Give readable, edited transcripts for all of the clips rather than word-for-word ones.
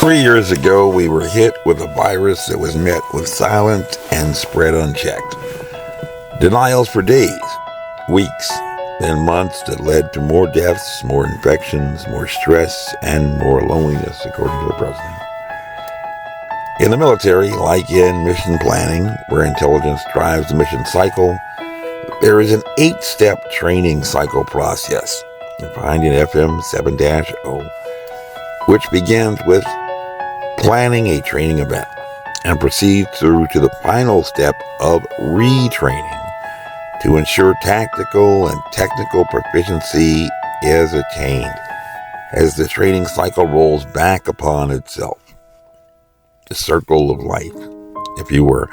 3 years ago, we were hit with a virus that was met with silence and spread unchecked. Denials for days, weeks, then months that led to more deaths, more infections, more stress, and more loneliness, according to the president. In the military, like in mission planning, where intelligence drives the mission cycle, there is an 8-step training cycle process, defined in FM 7-0, which begins with planning a training event and proceeds through to the final step of retraining to ensure tactical and technical proficiency is attained as the training cycle rolls back upon itself. The circle of life, if you were.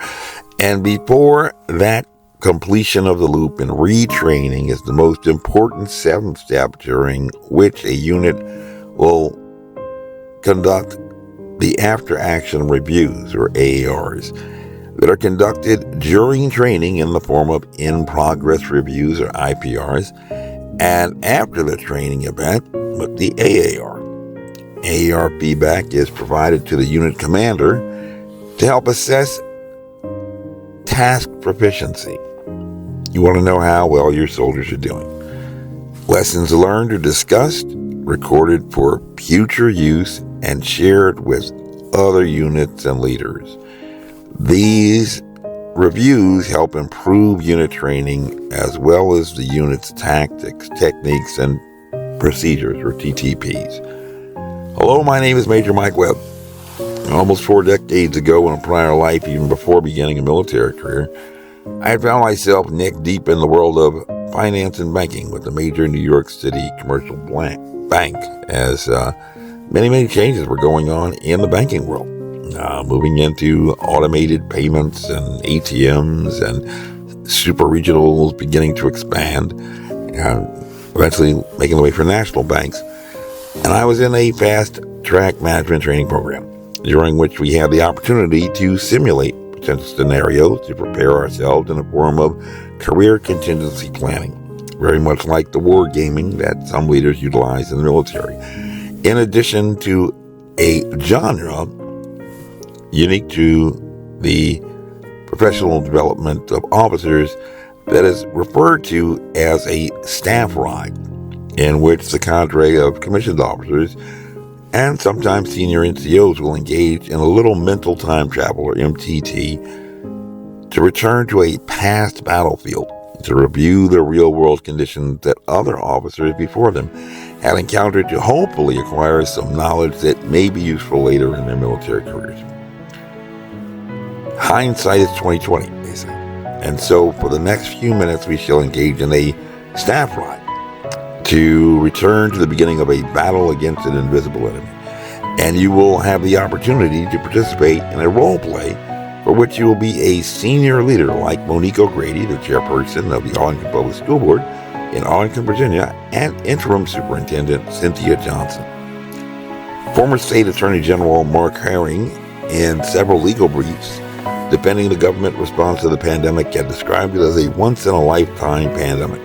And before that completion of the loop and retraining is the most important 7th step, during which a unit will conduct the after-action reviews, or AARs, that are conducted during training in the form of in-progress reviews, or IPRs, and after the training event with the AAR. AAR feedback is provided to the unit commander to help assess task proficiency. You want to know how well your soldiers are doing. Lessons learned are discussed, recorded for future use, and shared with other units and leaders. These reviews help improve unit training as well as the unit's tactics, techniques, and procedures, or TTPs. Hello, my name is Major Mike Webb. Almost 4 decades ago, in a prior life, even before beginning a military career, I had found myself neck deep in the world of finance and banking with a major New York City commercial bank, as many changes were going on in the banking world, moving into automated payments and ATMs and super regionals beginning to expand, eventually making the way for national banks. And I was in a fast track management training program, during which we had the opportunity to simulate potential scenarios to prepare ourselves in a form of career contingency planning, very much like the war gaming that some leaders utilize in the military. In addition to a genre unique to the professional development of officers that is referred to as a staff ride, in which the cadre of commissioned officers and sometimes senior NCOs will engage in a little mental time travel, or MTT, to return to a past battlefield to review the real-world conditions that other officers before them had encountered, to hopefully acquire some knowledge that may be useful later in their military careers. Hindsight is 20/20, they say. And so for the next few minutes, we shall engage in a staff ride to return to the beginning of a battle against an invisible enemy. And you will have the opportunity to participate in a role play for which you will be a senior leader like Monique O'Grady, the chairperson of the Arlington Public School Board in Arlington, Virginia, and interim superintendent Cynthia Johnson. Former State Attorney General Mark Herring, in several legal briefs defending the government response to the pandemic, had described it as a once-in-a-lifetime pandemic,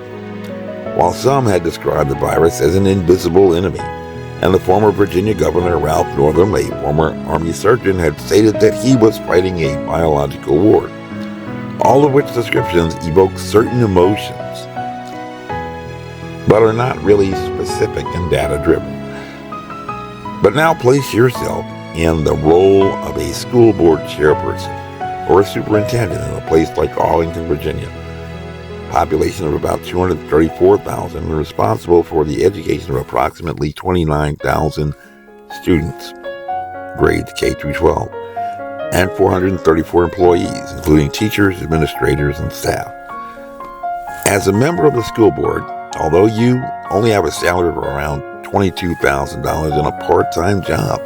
while some had described the virus as an invisible enemy. And the former Virginia Governor Ralph Northam, a former Army surgeon, had stated that he was fighting a biological war, all of which descriptions evoke certain emotions, but are not really specific and data-driven. But now place yourself in the role of a school board chairperson or a superintendent in a place like Arlington, Virginia. Population of about 234,000, responsible for the education of approximately 29,000 students, grades K through 12, and 434 employees, including teachers, administrators, and staff. As a member of the school board, although you only have a salary of around $22,000 and a part-time job,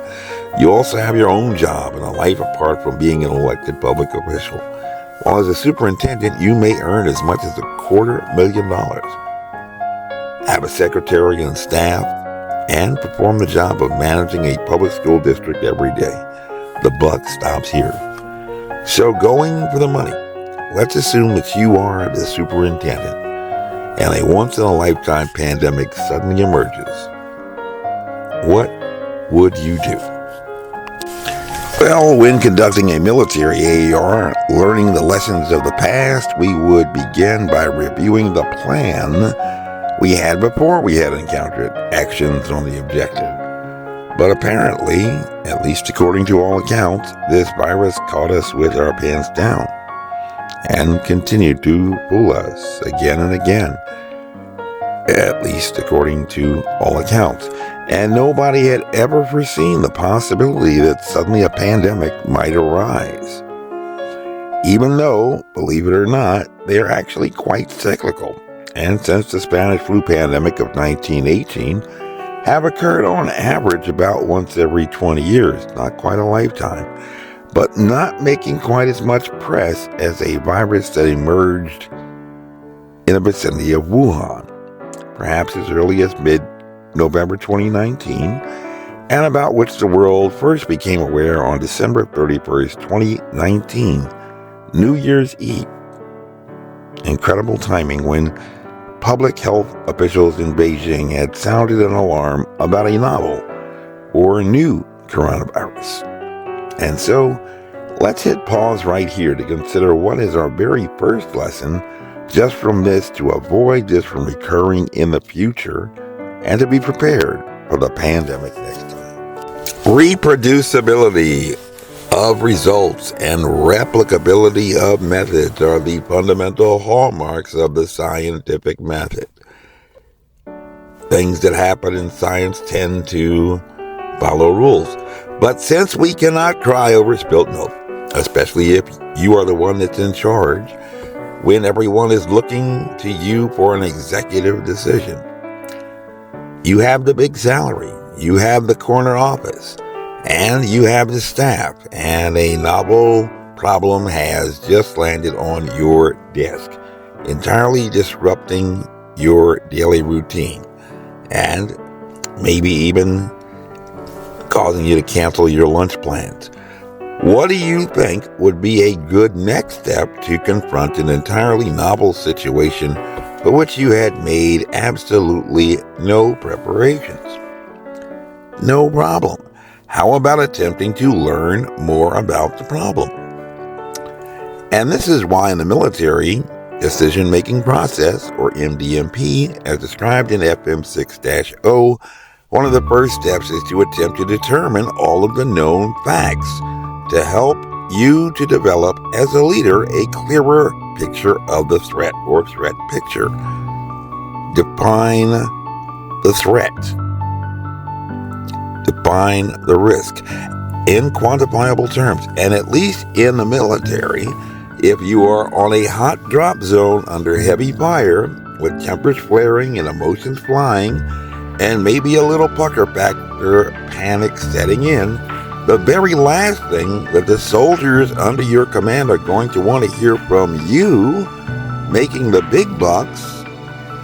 you also have your own job and a life apart from being an elected public official. While as a superintendent, you may earn as much as $250,000, have a secretary and staff, and perform the job of managing a public school district every day. The buck stops here. So going for the money, let's assume that you are the superintendent and a once-in-a-lifetime pandemic suddenly emerges. What would you do? Well, when conducting a military AAR, learning the lessons of the past, we would begin by reviewing the plan we had before we had encountered actions on the objective. But apparently, at least according to all accounts, this virus caught us with our pants down and continued to fool us again and again, at least according to all accounts. And nobody had ever foreseen the possibility that suddenly a pandemic might arise. Even though, believe it or not, they are actually quite cyclical. And since the Spanish flu pandemic of 1918 have occurred on average about once every 20 years, not quite a lifetime, but not making quite as much press as a virus that emerged in the vicinity of Wuhan, perhaps as early as mid-November 2019, and about which the world first became aware on December 31st, 2019, New Year's Eve. Incredible timing when public health officials in Beijing had sounded an alarm about a novel or a new coronavirus. And so, let's hit pause right here to consider what is our very first lesson just from this to avoid this from recurring in the future and to be prepared for the pandemic next time. Reproducibility of results and replicability of methods are the fundamental hallmarks of the scientific method. Things that happen in science tend to follow rules. But since we cannot cry over spilt milk, especially if you are the one that's in charge, when everyone is looking to you for an executive decision, you have the big salary, you have the corner office, and you have the staff, and a novel problem has just landed on your desk, entirely disrupting your daily routine, and maybe even causing you to cancel your lunch plans. What do you think would be a good next step to confront an entirely novel situation for which you had made absolutely no preparations? No problem. How about attempting to learn more about the problem? And this is why in the military decision-making process, or MDMP, as described in FM 6-0, one of the first steps is to attempt to determine all of the known facts to help you to develop as a leader a clearer picture of the threat or threat picture. Define the threat. Define the risk in quantifiable terms. And at least in the military, if you are on a hot drop zone under heavy fire with tempers flaring and emotions flying and maybe a little pucker factor panic setting in, the very last thing that the soldiers under your command are going to want to hear from you, making the big bucks,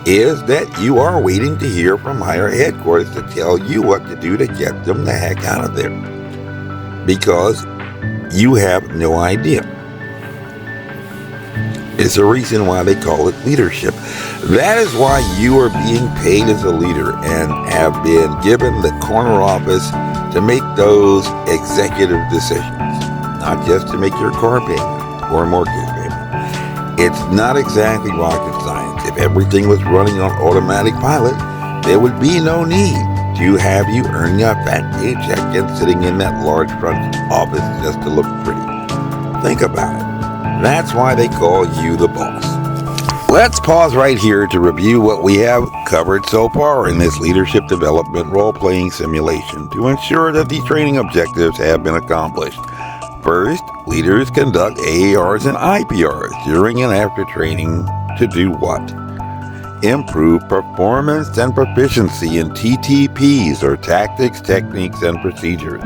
is that you are waiting to hear from higher headquarters to tell you what to do to get them the heck out of there. Because you have no idea. It's a reason why they call it leadership. That is why you are being paid as a leader and have been given the corner office to make those executive decisions, not just to make your car payment or mortgage payment. It's not exactly rocket science. If everything was running on automatic pilot, there would be no need to have you earning a fat paycheck and sitting in that large front office just to look pretty. Think about it. That's why they call you the boss. Let's pause right here to review what we have covered so far in this leadership development role-playing simulation to ensure that the training objectives have been accomplished. First, leaders conduct AARs and IPRs during and after training to do what? Improve performance and proficiency in TTPs, or tactics, techniques, and procedures.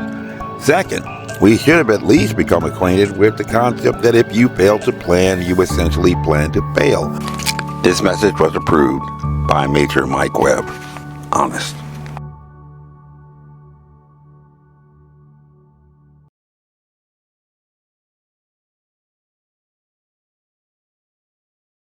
Second, we should have at least become acquainted with the concept that if you fail to plan, you essentially plan to fail. This message was approved by Major Mike Webb. Honest.